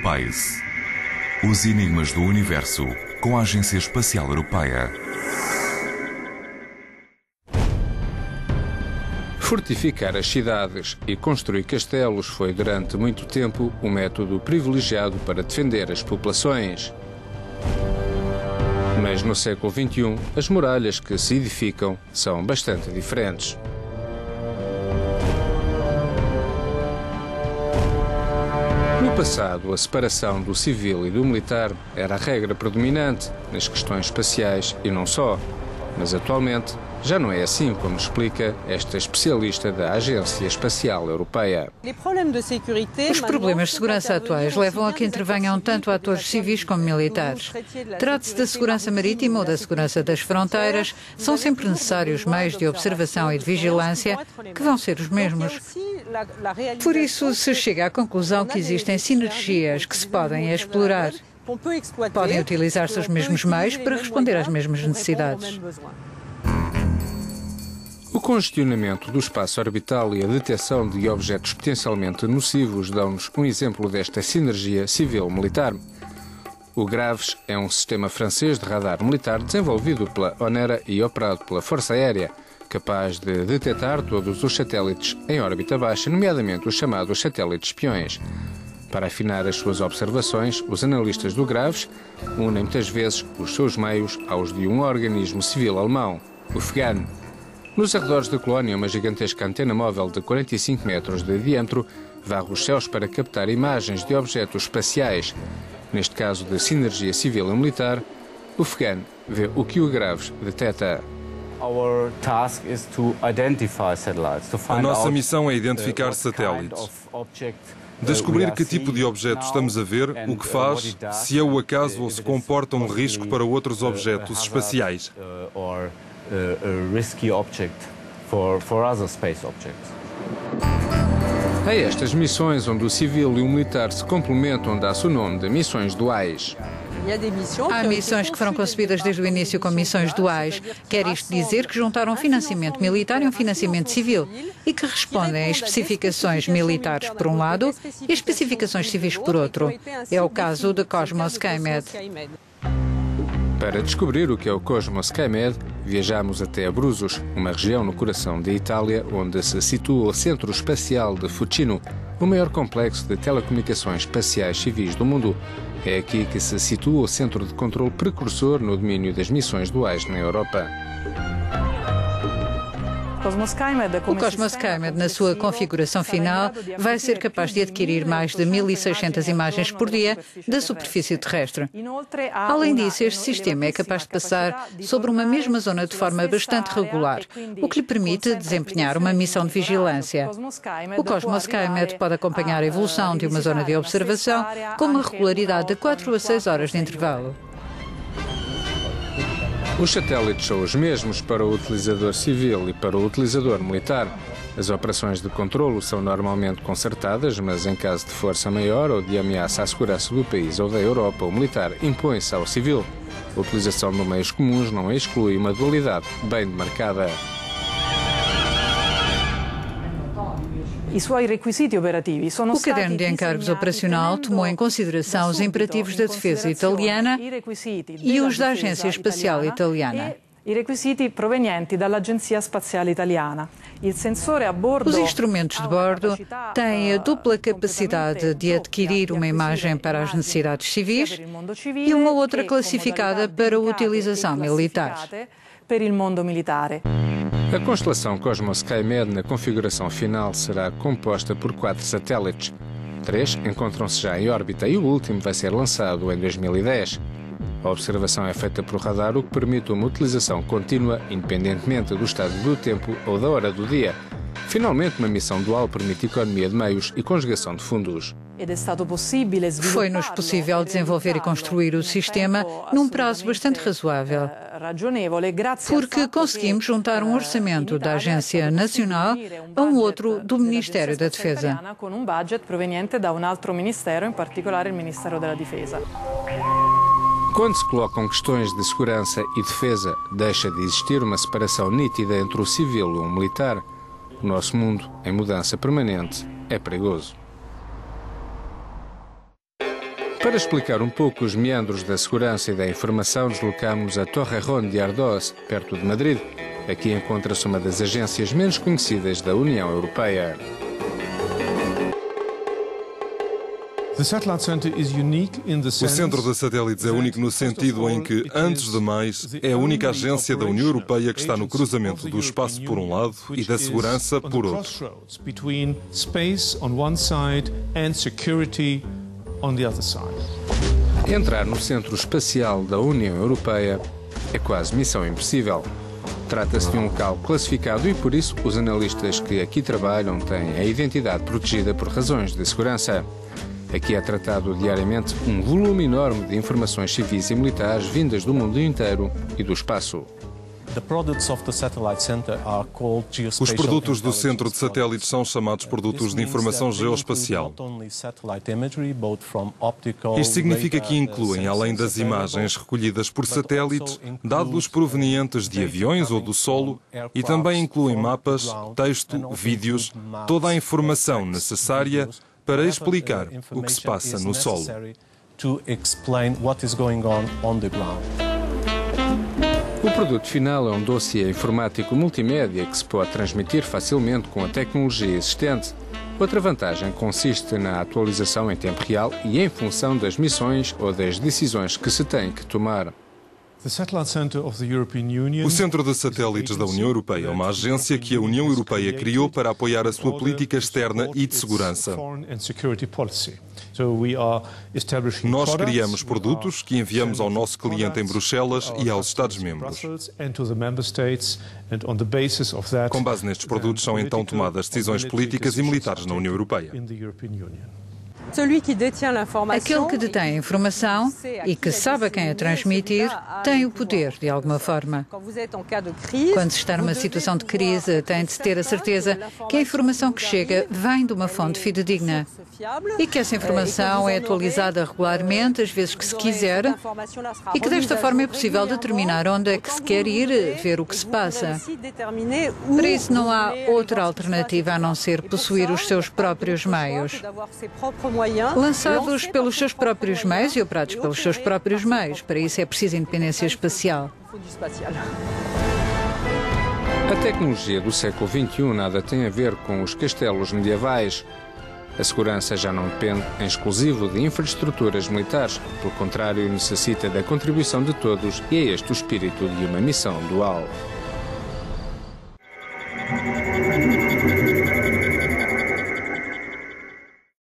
Space. Os enigmas do universo com a Agência Espacial Europeia. Fortificar as cidades e construir castelos foi durante muito tempo um método privilegiado para defender as populações. Mas no século XXI, as muralhas que se edificam são bastante diferentes. No passado, a separação do civil e do militar era a regra predominante nas questões espaciais e não só. Mas atualmente já não é assim, como explica esta especialista da Agência Espacial Europeia. Os problemas de segurança atuais levam a que intervenham tanto atores civis como militares. Trate-se da segurança marítima ou da segurança das fronteiras, são sempre necessários meios de observação e de vigilância que vão ser os mesmos. Por isso, se chega à conclusão que existem sinergias que se podem explorar. Podem utilizar-se os mesmos meios para responder às mesmas necessidades. O congestionamento do espaço orbital e a detecção de objetos potencialmente nocivos dão-nos um exemplo desta sinergia civil-militar. O Graves é um sistema francês de radar militar desenvolvido pela Onera e operado pela Força Aérea, capaz de detectar todos os satélites em órbita baixa, nomeadamente os chamados satélites espiões. Para afinar as suas observações, os analistas do Graves unem muitas vezes os seus meios aos de um organismo civil alemão, o FGAN. Nos arredores da colónia, uma gigantesca antena móvel de 45 metros de diâmetro varre os céus para captar imagens de objetos espaciais. Neste caso de sinergia civil e militar, o FGAN vê o que o Graves detecta. A nossa missão é identificar satélites. Descobrir que tipo de objeto estamos a ver, o que faz, se é o acaso ou se comporta um risco para outros objetos espaciais. A estas missões, onde o civil e o militar se complementam, dá-se o nome de missões duais. Há missões que foram concebidas desde o início como missões duais. Quer isto dizer que juntaram financiamento militar e um financiamento civil e que respondem a especificações militares por um lado e especificações civis por outro. É o caso da Cosmos Skymed. Para descobrir o que é o Cosmos Skymed, viajamos até Abruzos, uma região no coração da Itália, onde se situa o Centro Espacial de Fucino, o maior complexo de telecomunicações espaciais civis do mundo. É aqui que se situa o centro de controle precursor no domínio das missões duais na Europa. O Cosmos Skymed, na sua configuração final, vai ser capaz de adquirir mais de 1.600 imagens por dia da superfície terrestre. Além disso, este sistema é capaz de passar sobre uma mesma zona de forma bastante regular, o que lhe permite desempenhar uma missão de vigilância. O Cosmos Skymed pode acompanhar a evolução de uma zona de observação com uma regularidade de 4 a 6 horas de intervalo. Os satélites são os mesmos para o utilizador civil e para o utilizador militar. As operações de controlo são normalmente concertadas, mas em caso de força maior ou de ameaça à segurança do país ou da Europa, o militar impõe-se ao civil. A utilização de meios comuns não exclui uma dualidade bem demarcada. O caderno de encargos operacional tomou em consideração os imperativos da defesa italiana e os da Agência Espacial Italiana. Os instrumentos de bordo têm a dupla capacidade de adquirir uma imagem para as necessidades civis e uma outra classificada para utilização militar. A constelação Cosmos Skymed na configuração final será composta por 4 satélites. 3 encontram-se já em órbita e o último vai ser lançado em 2010. A observação é feita por radar, o que permite uma utilização contínua, independentemente do estado do tempo ou da hora do dia. Finalmente, uma missão dual permite economia de meios e conjugação de fundos. Foi-nos possível desenvolver e construir o sistema num prazo bastante razoável, porque conseguimos juntar um orçamento da Agência Nacional a um outro do Ministério da Defesa. Quando se colocam questões de segurança e defesa, deixa de existir uma separação nítida entre o civil e o militar. O nosso mundo, em mudança permanente, é perigoso. Para explicar um pouco os meandros da segurança e da informação, deslocamos a Torrejón de Ardoz, perto de Madrid. Aqui encontra-se uma das agências menos conhecidas da União Europeia. O Centro de Satélites é único no sentido em que, antes de mais, é a única agência da União Europeia que está no cruzamento do espaço por um lado e da segurança por outro. Entrar no Centro Espacial da União Europeia é quase missão impossível. Trata-se de um local classificado e, por isso, os analistas que aqui trabalham têm a identidade protegida por razões de segurança. Aqui é tratado diariamente um volume enorme de informações civis e militares vindas do mundo inteiro e do espaço. Os produtos do Centro de Satélites são chamados produtos de informação geoespacial. Isto significa que incluem, além das imagens recolhidas por satélites, dados provenientes de aviões ou do solo e também incluem mapas, texto, vídeos, toda a informação necessária para explicar o que se passa no solo. O produto final é um dossiê informático multimédia que se pode transmitir facilmente com a tecnologia existente. Outra vantagem consiste na atualização em tempo real e em função das missões ou das decisões que se tem que tomar. O Centro de Satélites da União Europeia é uma agência que a União Europeia criou para apoiar a sua política externa e de segurança. Nós criamos produtos que enviamos ao nosso cliente em Bruxelas e aos Estados-membros. Com base nestes produtos são então tomadas decisões políticas e militares na União Europeia. Aquele que detém a informação e que sabe a quem a transmitir tem o poder, de alguma forma. Quando se está numa situação de crise, tem de ter a certeza que a informação que chega vem de uma fonte fidedigna e que essa informação é atualizada regularmente, às vezes que se quiser, e que desta forma é possível determinar onde é que se quer ir, ver o que se passa. Para isso não há outra alternativa a não ser possuir os seus próprios meios. Lançados pelos seus próprios meios e operados pelos seus próprios meios. Para isso é preciso independência espacial. A tecnologia do século XXI nada tem a ver com os castelos medievais. A segurança já não depende em exclusivo de infraestruturas militares. Pelo contrário, necessita da contribuição de todos e é este o espírito de uma missão dual.